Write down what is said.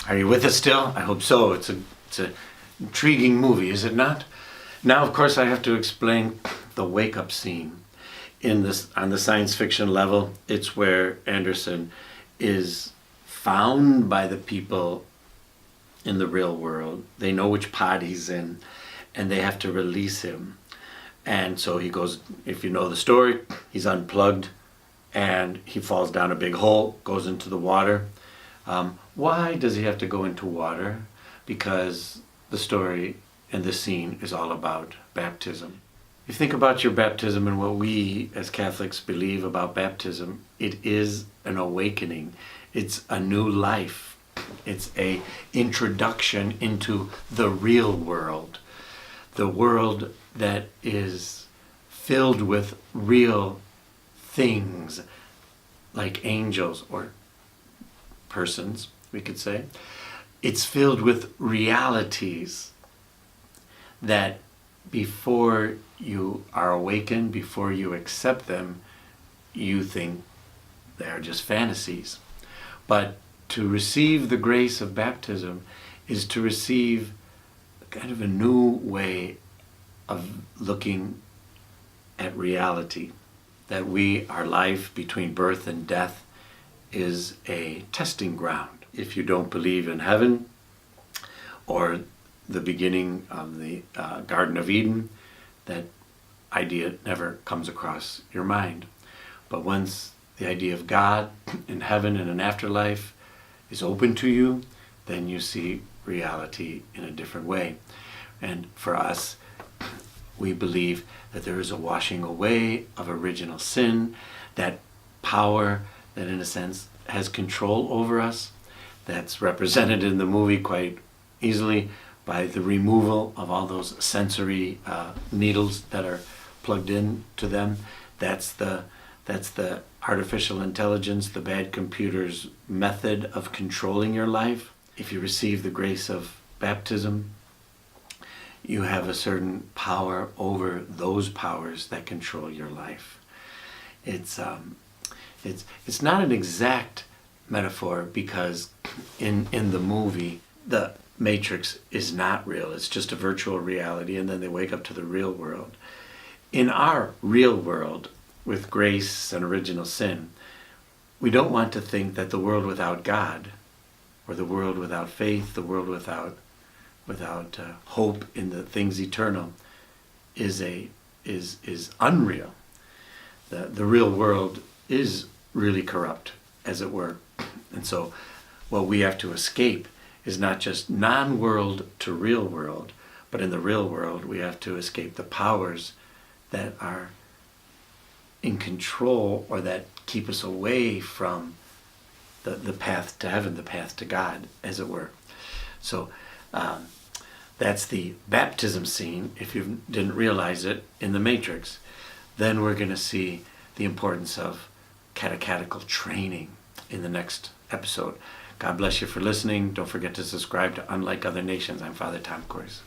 Are you with us still? I hope so. It's an intriguing movie, is it not? Now, of course, I have to explain the wake-up scene. On the science fiction level, it's where Anderson is found by the people in the real world. They know which pod he's in, and they have to release him. And so he goes, if you know the story, he's unplugged, and he falls down a big hole, goes into the water. Why does he have to go into water? Because the story and the scene is all about baptism. You think about your baptism and what we as Catholics believe about baptism, it is an awakening. It's a new life. It's an introduction into the real world. The world that is filled with real things like angels or persons, we could say. It's filled with realities that before you are awakened, before you accept them, you think they're just fantasies. But to receive the grace of baptism is to receive kind of a new way of looking at reality. That our life between birth and death is a testing ground. If you don't believe in heaven or the beginning of the Garden of Eden, that idea never comes across your mind. But once the idea of God and heaven and an afterlife is open to you, then you see reality in a different way. And for us, we believe that there is a washing away of original sin, that power that in a sense has control over us, that's represented in the movie quite easily by the removal of all those sensory needles that are plugged in to them. That's the artificial intelligence, the bad computer's method of controlling your life. If you receive the grace of baptism, you have a certain power over those powers that control your life. It's not an exact metaphor because in the movie, the Matrix is not real. It's just a virtual reality, and then they wake up to the real world. In our real world, with grace and original sin, we don't want to think that the world without God, or the world without faith, the world without hope in the things eternal, is unreal. The real world is really corrupt, as it were. And so what we have to escape is not just non-world to real world, but in the real world we have to escape the powers that are in control or that keep us away from the path to heaven, the path to God, as it were. So that's the baptism scene, if you didn't realize it, in the Matrix. Then we're going to see the importance of catechetical training in the next episode. God bless you for listening. Don't forget to subscribe to Unlike Other Nations. I'm Father Tom Koys.